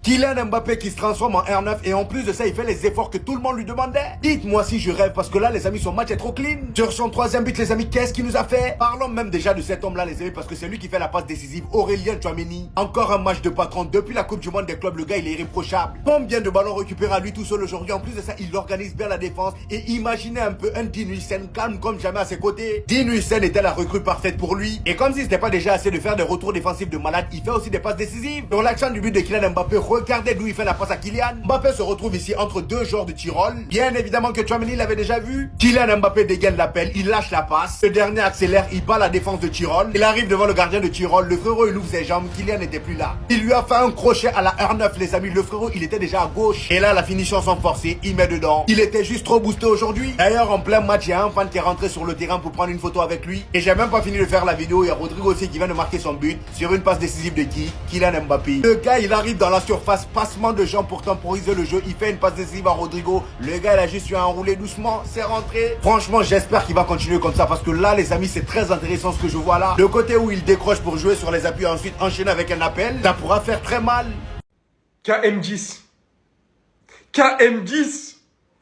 Kylian Mbappé qui se transforme en R9 et en plus de ça, il fait les efforts que tout le monde lui demandait. Dites-moi si je rêve parce que là, les amis, son match est trop clean. Sur son troisième but, les amis, qu'est-ce qu'il nous a fait? Parlons même déjà de cet homme-là, les amis, parce que c'est lui qui fait la passe décisive. Aurélien Tchouaméni. Encore un match de patron. Depuis la Coupe du Monde des clubs, le gars, il est irréprochable. Combien de ballons récupérés à lui tout seul aujourd'hui? En plus de ça, il organise bien la défense. Et imaginez un peu un Dean Huijsen calme comme jamais à ses côtés. Dean Huijsen était la recrue parfaite pour lui. Et comme si c'était pas déjà assez de faire des retours défensifs de malade, il fait aussi des passes décisives. Dans l'action du but de Kylian Mbappé, regardez d'où il fait la passe à Kylian. Mbappé se retrouve ici entre deux joueurs de Tyrol. Bien évidemment que Tchouaméni l'avait déjà vu. Kylian Mbappé dégaine l'appel, il lâche la passe. Le dernier accélère, il bat la défense de Tyrol. Il arrive devant le gardien de Tyrol. Le frérot, il ouvre ses jambes. Kylian n'était plus là. Il lui a fait un crochet à la R9, les amis. Le frérot, il était déjà à gauche. Et là, la finition sans forcer, il met dedans. Il était juste trop boosté aujourd'hui. D'ailleurs, en plein match, il y a un fan qui est rentré sur le terrain pour prendre une photo avec lui. Et j'ai même pas fini de faire la vidéo. Il y a Rodrigo aussi qui vient de marquer son but sur une passe décisive de qui? Kylian Mbappé. Le gars, il arrive dans la surface, passement de jambes pour temporiser le jeu. Il fait une passe décisive à Rodrigo. Le gars, il a juste eu à enrouler doucement. C'est rentré. Franchement, j'espère qu'il va continuer comme ça parce que là, les amis, c'est très intéressant ce que je vois là. Le côté où il décroche pour jouer sur les appuis et ensuite enchaîner avec un appel, ça pourra faire très mal. KM10. KM10.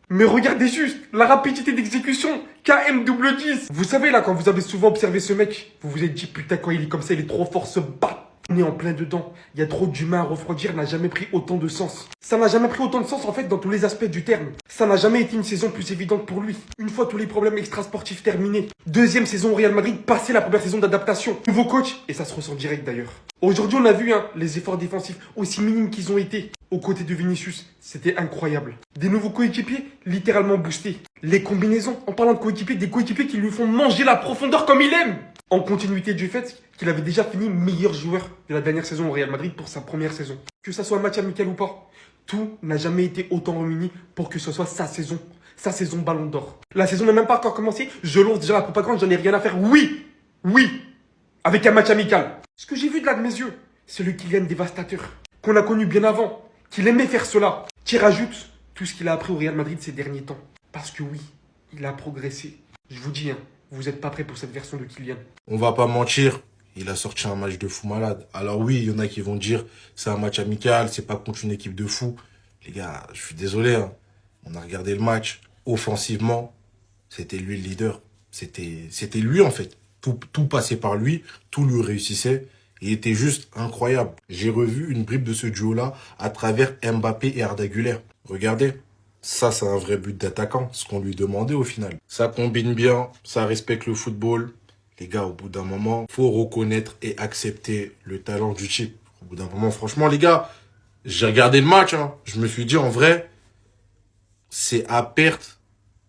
Mais regardez juste, la rapidité d'exécution, KM double 10. Vous savez là, quand vous avez souvent observé ce mec, vous vous êtes dit, putain, quand il est comme ça, il est trop fort, ce bat. On est en plein dedans. Il y a trop d'humains à refroidir, n'a jamais pris autant de sens. Ça n'a jamais pris autant de sens en fait dans tous les aspects du terme. Ça n'a jamais été une saison plus évidente pour lui. Une fois tous les problèmes extrasportifs terminés. Deuxième saison au Real Madrid, passé la première saison d'adaptation. Nouveau coach, et ça se ressent direct d'ailleurs. Aujourd'hui, on a vu les efforts défensifs, aussi minimes qu'ils ont été. Aux côtés de Vinicius, c'était incroyable. Des nouveaux coéquipiers, littéralement boostés. Les combinaisons, en parlant de coéquipiers, des coéquipiers qui lui font manger la profondeur comme il aime. En continuité du fait qu'il avait déjà fini meilleur joueur de la dernière saison au Real Madrid pour sa première saison. Que ça soit un match amical ou pas, tout n'a jamais été autant réuni pour que ce soit sa saison Ballon d'Or. La saison n'a même pas encore commencé, je lance déjà la propagande, j'en ai rien à faire. Oui, avec un match amical. Ce que j'ai vu de là de mes yeux, c'est le Kylian dévastateur, qu'on a connu bien avant, qu'il aimait faire cela, qui rajoute tout ce qu'il a appris au Real Madrid ces derniers temps. Parce que oui, il a progressé. Je vous dis, vous n'êtes pas prêts pour cette version de Kylian. On va pas mentir, il a sorti un match de fou malade. Alors oui, il y en a qui vont dire, c'est un match amical, c'est pas contre une équipe de fous. Les gars, je suis désolé, on a regardé le match. Offensivement, c'était lui le leader. C'était lui en fait. Tout passait par lui, tout lui réussissait. Il était juste incroyable. J'ai revu une bribe de ce duo-là à travers Mbappé et Arda Güler. Regardez, ça c'est un vrai but d'attaquant, ce qu'on lui demandait au final. Ça combine bien, ça respecte le football. Les gars, au bout d'un moment, faut reconnaître et accepter le talent du type. Au bout d'un moment, franchement, les gars, j'ai regardé le match. Je me suis dit, en vrai, c'est à perte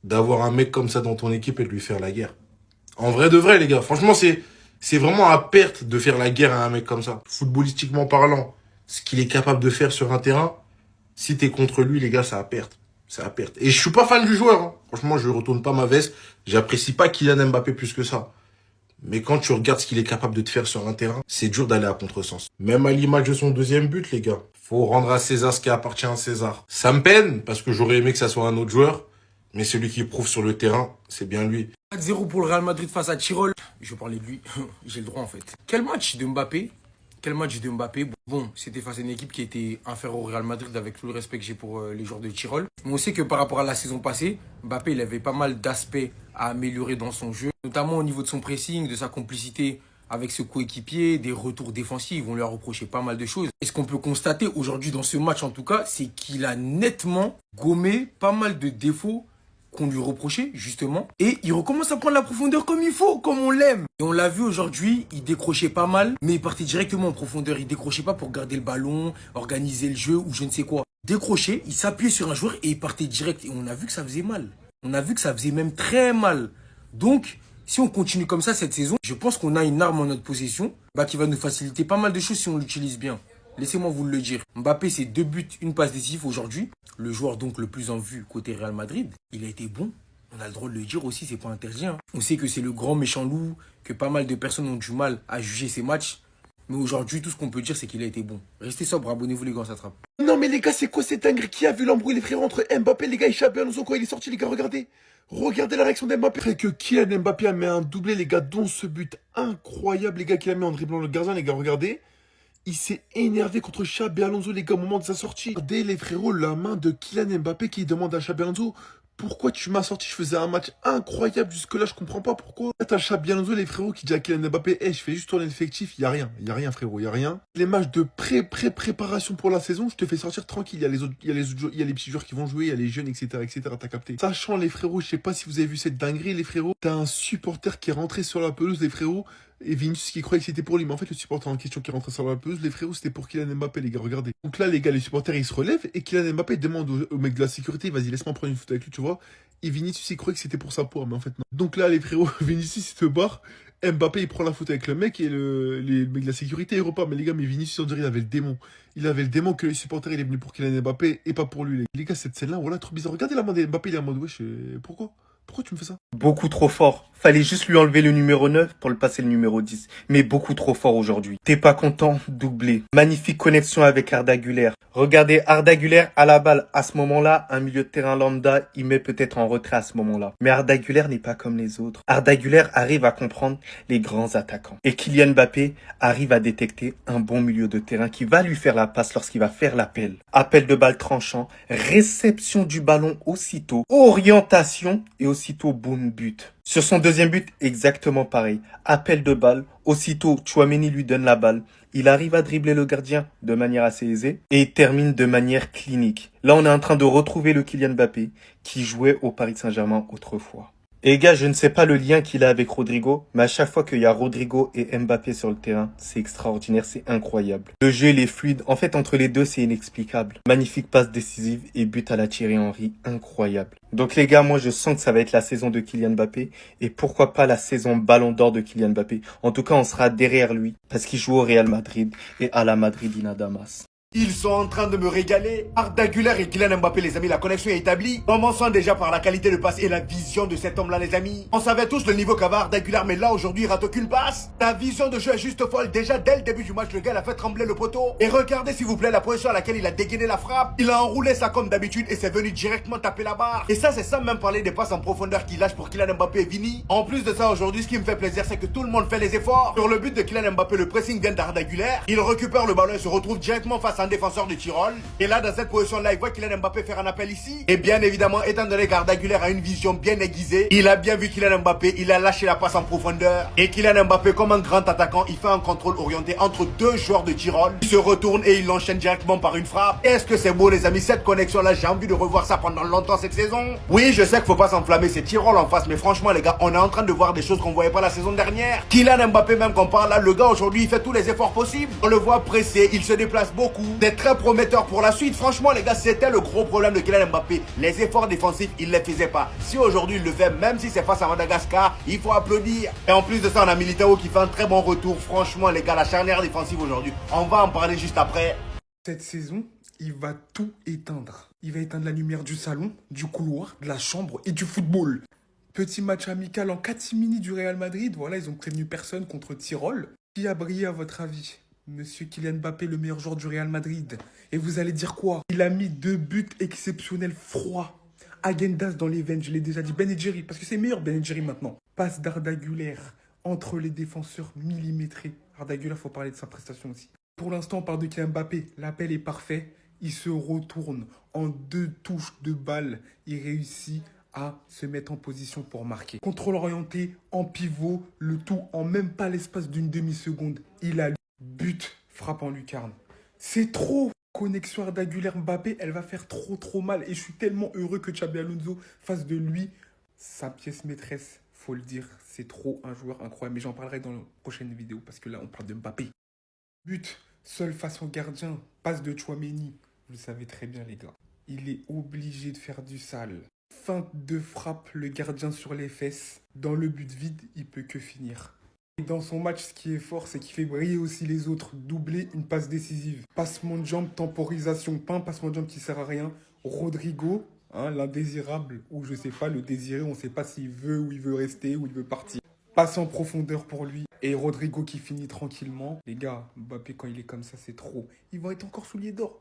d'avoir un mec comme ça dans ton équipe et de lui faire la guerre. En vrai de vrai, les gars. Franchement, c'est vraiment à perte de faire la guerre à un mec comme ça. Footballistiquement parlant, ce qu'il est capable de faire sur un terrain, si t'es contre lui, les gars, c'est à perte. C'est à perte. Et je suis pas fan du joueur. Franchement, je retourne pas ma veste. J'apprécie pas Kylian Mbappé plus que ça. Mais quand tu regardes ce qu'il est capable de te faire sur un terrain, c'est dur d'aller à contresens. Même à l'image de son deuxième but, les gars. Faut rendre à César ce qui appartient à César. Ça me peine, parce que j'aurais aimé que ça soit un autre joueur. Mais celui qui prouve sur le terrain, c'est bien lui. 4-0 pour le Real Madrid face à Tyrol. Je vais parler de lui, j'ai le droit en fait. Quel match de Mbappé. Bon, c'était face à une équipe qui était inférieure au Real Madrid avec tout le respect que j'ai pour les joueurs de Tyrol. Mais on sait que par rapport à la saison passée, Mbappé il avait pas mal d'aspects à améliorer dans son jeu. Notamment au niveau de son pressing, de sa complicité avec ses coéquipiers, des retours défensifs. On lui a reproché pas mal de choses. Et ce qu'on peut constater aujourd'hui dans ce match en tout cas, c'est qu'il a nettement gommé pas mal de défauts qu'on lui reprochait justement, et il recommence à prendre la profondeur comme il faut, comme on l'aime. Et on l'a vu aujourd'hui, il décrochait pas mal, mais il partait directement en profondeur. Il décrochait pas pour garder le ballon, organiser le jeu ou je ne sais quoi. Décrochait, il s'appuyait sur un joueur et il partait direct. Et on a vu que ça faisait mal. On a vu que ça faisait même très mal. Donc, si on continue comme ça cette saison, je pense qu'on a une arme en notre possession qui va nous faciliter pas mal de choses si on l'utilise bien. Laissez-moi vous le dire. Mbappé, c'est 2 buts, une passe décisive aujourd'hui. Le joueur donc le plus en vue côté Real Madrid. Il a été bon. On a le droit de le dire aussi, c'est pas interdit. On sait que c'est le grand méchant loup, que pas mal de personnes ont du mal à juger ses matchs. Mais aujourd'hui, tout ce qu'on peut dire, c'est qu'il a été bon. Restez sobre, abonnez-vous les gars, ça attrape. Non mais les gars, c'est quoi cette dinguerie? Qui a vu l'embrouille les frères entre Mbappé, les gars, et Xabi Alonso quand il est sorti, les gars, regardez. Regardez la réaction d'Mbappé. Après que Kylian Mbappé a mis un doublé, les gars, dont ce but incroyable, les gars, qu'il a mis en dribblant le gardien, les gars, regardez. Il s'est énervé contre Xabi Alonso, les gars, au moment de sa sortie. Regardez, les frérots, la main de Kylian Mbappé qui demande à Xabi Alonso: pourquoi tu m'as sorti? Je faisais un match incroyable jusque-là, je comprends pas pourquoi. Là, t'as Xabi Alonso, les frérots, qui dit à Kylian Mbappé: je fais juste tourner l'effectif. Y a rien, frérot, y a rien. Les matchs de préparation pour la saison, je te fais sortir tranquille. Il y a les petits joueurs qui vont jouer, il y a les jeunes, etc., t'as capté. Sachant, les frérots, je sais pas si vous avez vu cette dinguerie, les frérots. T'as un supporter qui est rentré sur la pelouse, les frérots. Et Vinicius qui croyait que c'était pour lui. Mais en fait, le supporter en question qui rentrait sur la pelouse, les frérots, c'était pour Kylian Mbappé, les gars, regardez. Donc là, les gars, les supporters, ils se relèvent et Kylian Mbappé demande au mec de la sécurité: vas-y, laisse-moi prendre une photo avec lui, tu vois. Et Vinicius, il croyait que c'était pour sa poire, mais en fait, non. Donc là, les frérots, Vinicius, il se barre. Mbappé, il prend la photo avec le mec et les mecs de la sécurité, ils repart. Mais les gars, mais Vinicius, on dirait, il avait le démon. Il avait le démon que les supporters, il est venu pour Kylian Mbappé et pas pour lui. Les gars, cette scène-là, voilà, trop bizarre. Regardez la main d'Mbappé, il est en mode: wesh, pourquoi? Pourquoi tu me fais ça? Beaucoup trop fort. Fallait juste lui enlever le numéro 9 pour le passer le numéro 10. Mais beaucoup trop fort aujourd'hui. T'es pas content? Doublé. Magnifique connexion avec Arda Güler. Regardez Arda Güler à la balle. À ce moment-là, un milieu de terrain lambda, il met peut-être en retrait à ce moment-là. Mais Arda Güler n'est pas comme les autres. Arda Güler arrive à comprendre les grands attaquants. Et Kylian Mbappé arrive à détecter un bon milieu de terrain qui va lui faire la passe lorsqu'il va faire l'appel. Appel de balle tranchant, réception du ballon aussitôt, orientation et aussitôt boum but. Sur son deuxième but, exactement pareil. Appel de balle, aussitôt Tchouaméni lui donne la balle. Il arrive à dribbler le gardien de manière assez aisée et il termine de manière clinique. Là, on est en train de retrouver le Kylian Mbappé qui jouait au Paris Saint-Germain autrefois. Et gars, je ne sais pas le lien qu'il a avec Rodrigo, mais à chaque fois qu'il y a Rodrigo et Mbappé sur le terrain, c'est extraordinaire, c'est incroyable. Le jeu, il est fluide. En fait, entre les deux, c'est inexplicable. Magnifique passe décisive et but à la Thierry Henry, incroyable. Donc les gars, moi je sens que ça va être la saison de Kylian Mbappé et pourquoi pas la saison Ballon d'Or de Kylian Mbappé. En tout cas, on sera derrière lui parce qu'il joue au Real Madrid et à la Madridina Damas. Ils sont en train de me régaler. Arda Güler et Kylian Mbappé, les amis, la connexion est établie. Commençons déjà par la qualité de passe et la vision de cet homme-là, les amis. On savait tous le niveau qu'avait Arda Güler, mais là, aujourd'hui, il rate aucune passe. La vision de jeu est juste folle. Déjà, dès le début du match, le gars, il a fait trembler le poteau. Et regardez, s'il vous plaît, la position à laquelle il a dégainé la frappe. Il a enroulé ça comme d'habitude et c'est venu directement taper la barre. Et ça, c'est sans même parler des passes en profondeur qu'il lâche pour Kylian Mbappé et Vini. En plus de ça, aujourd'hui, ce qui me fait plaisir, c'est que tout le monde fait les efforts. Sur le but de Kylian Mbappé, le pressing vient d'Arda Güler. Il récupère le ballon et se retrouve directement face à un défenseur de Tyrol. Et là, dans cette position-là, il voit Kylian Mbappé faire un appel ici. Et bien évidemment, étant donné qu'Arda Güler a une vision bien aiguisée, il a bien vu Kylian Mbappé, il a lâché la passe en profondeur. Et Kylian Mbappé, comme un grand attaquant, il fait un contrôle orienté entre deux joueurs de Tyrol. Il se retourne et il l'enchaîne directement par une frappe. Est-ce que c'est beau, les amis? Cette connexion-là, j'ai envie de revoir ça pendant longtemps cette saison. Oui, je sais qu'il faut pas s'enflammer, c'est Tyrol en face, mais franchement, les gars, on est en train de voir des choses qu'on voyait pas la saison dernière. Kylian Mbappé, même qu'on parle là, le gars aujourd'hui, il fait tous les efforts possibles. On le voit pressé, il se déplace beaucoup. C'est très prometteur pour la suite. Franchement, les gars, c'était le gros problème de Kylian Mbappé. Les efforts défensifs, il les faisait pas. Si aujourd'hui il le fait, même si c'est face à Madagascar, il faut applaudir. Et en plus de ça, on a Militao qui fait un très bon retour. Franchement, les gars, la charnière défensive aujourd'hui, on va en parler juste après. Cette saison, il va tout éteindre. Il va éteindre la lumière du salon, du couloir, de la chambre et du football. Petit match amical en catimini du Real Madrid. Voilà, ils ont prévenu personne contre Tyrol. Qui a brillé à votre avis? Monsieur Kylian Mbappé, le meilleur joueur du Real Madrid. Et vous allez dire quoi? Il a mis 2 buts exceptionnels froids. Agendas dans les veines, je l'ai déjà dit. Ben et Jerry, parce que c'est meilleur Ben et Jerry maintenant. Passe d'Arda Güler entre les défenseurs millimétrés. Arda Güler, faut parler de sa prestation aussi. Pour l'instant, on parle de Kylian Mbappé. L'appel est parfait. Il se retourne en 2 touches de balle. Il réussit à se mettre en position pour marquer. Contrôle orienté, en pivot, le tout en même pas l'espace d'une demi-seconde. Il a but, frappe en lucarne. C'est trop. Connexion Arda Güler Mbappé, elle va faire trop mal. Et je suis tellement heureux que Xabi Alonso fasse de lui sa pièce maîtresse. Faut le dire, c'est trop un joueur incroyable. Mais j'en parlerai dans la prochaine vidéo parce que là, on parle de Mbappé. But, seul face au gardien, passe de Tchouaméni. Vous le savez très bien, les gars. Il est obligé de faire du sale. Feinte de frappe, le gardien sur les fesses. Dans le but vide, il peut que finir. Et dans son match, ce qui est fort, c'est qu'il fait briller aussi les autres. Doubler une passe décisive. Passement de jambe, temporisation. Pas un passement de jambe qui sert à rien. Rodrigo, l'indésirable, ou je sais pas, le désiré, on sait pas s'il veut ou il veut rester ou il veut partir. Passe en profondeur pour lui. Et Rodrigo qui finit tranquillement. Les gars, Mbappé, quand il est comme ça, c'est trop. Il va être encore soulier d'or.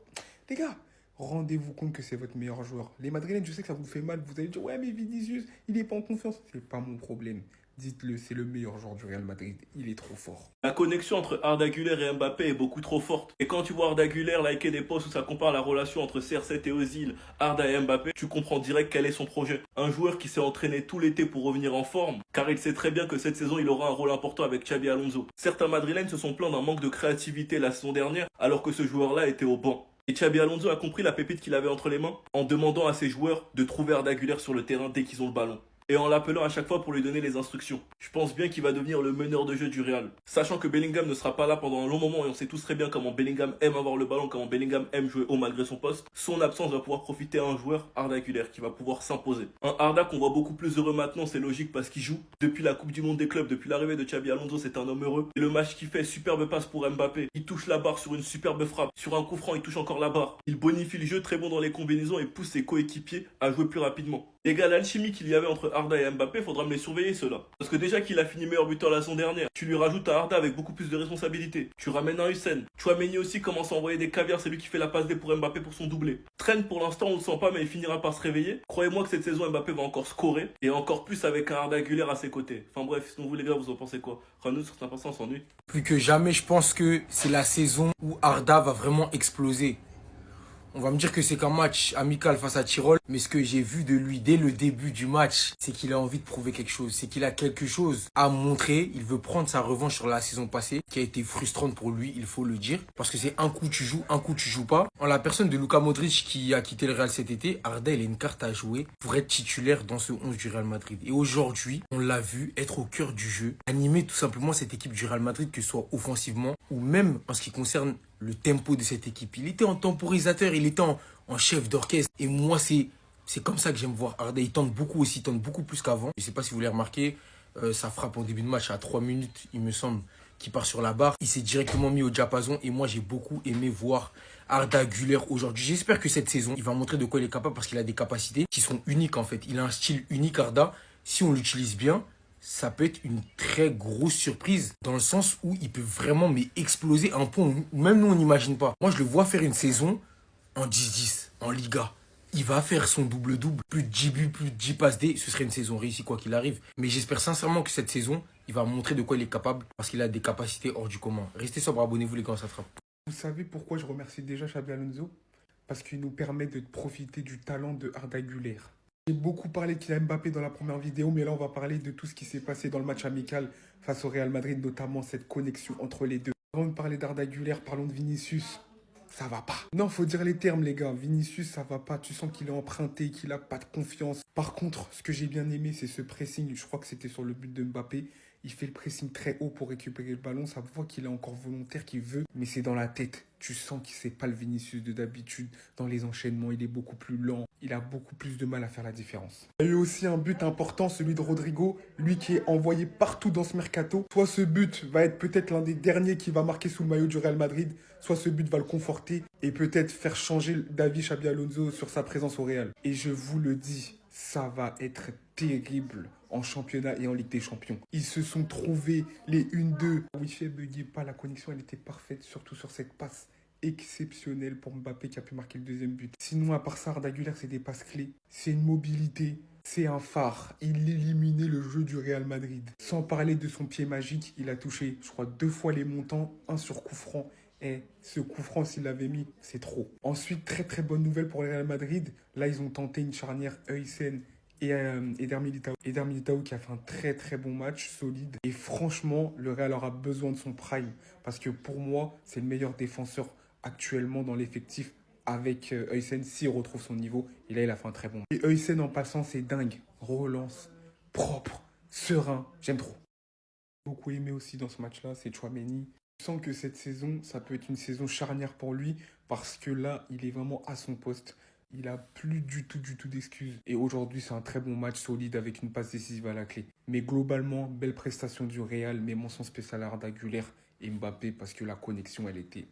Les gars, rendez-vous compte que c'est votre meilleur joueur. Les Madrilènes, je sais que ça vous fait mal. Vous allez dire, ouais, mais Vinicius, il n'est pas en confiance. C'est pas mon problème. Dites-le, c'est le meilleur joueur du Real Madrid. Il est trop fort. La connexion entre Arda Güler et Mbappé est beaucoup trop forte. Et quand tu vois Arda Güler liker des posts où ça compare la relation entre CR7 et Ozil, Arda et Mbappé, tu comprends direct quel est son projet. Un joueur qui s'est entraîné tout l'été pour revenir en forme, car il sait très bien que cette saison il aura un rôle important avec Xabi Alonso. Certains Madrilènes se sont plaints d'un manque de créativité la saison dernière, alors que ce joueur-là était au banc. Et Xabi Alonso a compris la pépite qu'il avait entre les mains en demandant à ses joueurs de trouver Arda Güler sur le terrain dès qu'ils ont le ballon. Et en l'appelant à chaque fois pour lui donner les instructions. Je pense bien qu'il va devenir le meneur de jeu du Real. Sachant que Bellingham ne sera pas là pendant un long moment et on sait tous très bien comment Bellingham aime avoir le ballon, comment Bellingham aime jouer haut malgré son poste, son absence va pouvoir profiter à un joueur, Arda Güler, qui va pouvoir s'imposer. Un Arda qu'on voit beaucoup plus heureux maintenant, c'est logique parce qu'il joue. Depuis la Coupe du Monde des clubs, depuis l'arrivée de Xabi Alonso, c'est un homme heureux. Et le match qu'il fait, superbe passe pour Mbappé. Il touche la barre sur une superbe frappe. Sur un coup franc, il touche encore la barre. Il bonifie le jeu, très bon dans les combinaisons et pousse ses coéquipiers à jouer plus rapidement. Les gars, l'alchimie qu'il y avait entre Arda et Mbappé, faudra me les surveiller ceux-là. Parce que déjà qu'il a fini meilleur buteur la saison dernière, tu lui rajoutes à Arda avec beaucoup plus de responsabilités. Tu ramènes un Hussein. Chouameni aussi commence à envoyer des caviars, c'est lui qui fait la passe D pour Mbappé pour son doublé. Trent pour l'instant on le sent pas mais il finira par se réveiller. Croyez-moi que cette saison Mbappé va encore scorer et encore plus avec un Arda Güler à ses côtés. Enfin bref, sinon vous les gars vous en pensez quoi? Ranout sur certains passants on s'ennuie. Plus que jamais, je pense que c'est la saison où Arda va vraiment exploser. On va me dire que c'est qu'un match amical face à Tirol, mais ce que j'ai vu de lui dès le début du match, c'est qu'il a envie de prouver quelque chose, c'est qu'il a quelque chose à montrer, il veut prendre sa revanche sur la saison passée, qui a été frustrante pour lui, il faut le dire, parce que c'est un coup tu joues, un coup tu joues pas. En la personne de Luka Modric qui a quitté le Real cet été, Arda il a une carte à jouer pour être titulaire dans ce 11 du Real Madrid. Et aujourd'hui, on l'a vu être au cœur du jeu, animer tout simplement cette équipe du Real Madrid, que ce soit offensivement ou même en ce qui concerne le tempo de cette équipe. Il était en temporisateur, il était en chef d'orchestre. Et moi, c'est comme ça que j'aime voir Arda. Il tente beaucoup aussi, il tente beaucoup plus qu'avant. Je ne sais pas si vous l'avez remarqué, sa frappe en début de match à 3 minutes, il me semble, qui part sur la barre. Il s'est directement mis au diapason et moi, j'ai beaucoup aimé voir Arda Güler aujourd'hui. J'espère que cette saison, il va montrer de quoi il est capable parce qu'il a des capacités qui sont uniques en fait. Il a un style unique, Arda. Si on l'utilise bien, ça peut être une très grosse surprise dans le sens où il peut vraiment exploser à un point où même nous on n'imagine pas. Moi je le vois faire une saison en 10-10, en Liga. Il va faire son double-double, plus de 10 buts, plus de 10 passes D. Ce serait une saison réussie quoi qu'il arrive. Mais j'espère sincèrement que cette saison, il va montrer de quoi il est capable parce qu'il a des capacités hors du commun. Restez sobre, abonnez-vous les gars, on s'attrape. Vous savez pourquoi je remercie déjà Xabi Alonso? Parce qu'il nous permet de profiter du talent de Arda Güler. J'ai beaucoup parlé de Kylian Mbappé dans la première vidéo, mais là on va parler de tout ce qui s'est passé dans le match amical face au Real Madrid, notamment cette connexion entre les deux. Avant de parler d'Arda Güler, parlons de Vinicius. Ça va pas. Non, faut dire les termes les gars. Vinicius, ça va pas. Tu sens qu'il est emprunté, qu'il a pas de confiance. Par contre, ce que j'ai bien aimé, c'est ce pressing. Je crois que c'était sur le but de Mbappé. Il fait le pressing très haut pour récupérer le ballon. Ça voit qu'il est encore volontaire, qu'il veut. Mais c'est dans la tête. Tu sens qu'il sait pas le Vinicius de d'habitude. Dans les enchaînements, il est beaucoup plus lent. Il a beaucoup plus de mal à faire la différence. Il y a eu aussi un but important, celui de Rodrigo. Lui qui est envoyé partout dans ce mercato. Soit ce but va être peut-être l'un des derniers qui va marquer sous le maillot du Real Madrid. Soit ce but va le conforter et peut-être faire changer David Xabi Alonso sur sa présence au Real. Et je vous le dis, ça va être terrible en championnat et en Ligue des Champions. Ils se sont trouvés les 1-2. Wi-Fi ne buguait pas, la connexion elle était parfaite, surtout sur cette passe exceptionnelle pour Mbappé qui a pu marquer le deuxième but. Sinon, à part ça, Arda Güler, c'est des passes clés, c'est une mobilité, c'est un phare. Il éliminait le jeu du Real Madrid. Sans parler de son pied magique, il a touché, je crois, 2 fois les montants, un sur coup franc. Et ce coup franc, s'il l'avait mis, c'est trop. Ensuite, très très bonne nouvelle pour le Real Madrid. Là, ils ont tenté une charnière Heusen et Eder Militao. Eder Militao qui a fait un très très bon match, solide. Et franchement, le Real aura besoin de son prime. Parce que pour moi, c'est le meilleur défenseur actuellement dans l'effectif avec Heusen s'il retrouve son niveau. Et là, il a fait un très bon match. Et Heusen en passant, c'est dingue. Relance, propre, serein. J'aime trop. Beaucoup aimé aussi dans ce match-là, c'est Chouameni. Je sens que cette saison, ça peut être une saison charnière pour lui parce que là, il est vraiment à son poste. Il a plus du tout d'excuses. Et aujourd'hui, c'est un très bon match solide avec une passe décisive à la clé. Mais globalement, belle prestation du Real, mais mention spéciale à Arda Güler et Mbappé parce que la connexion, elle était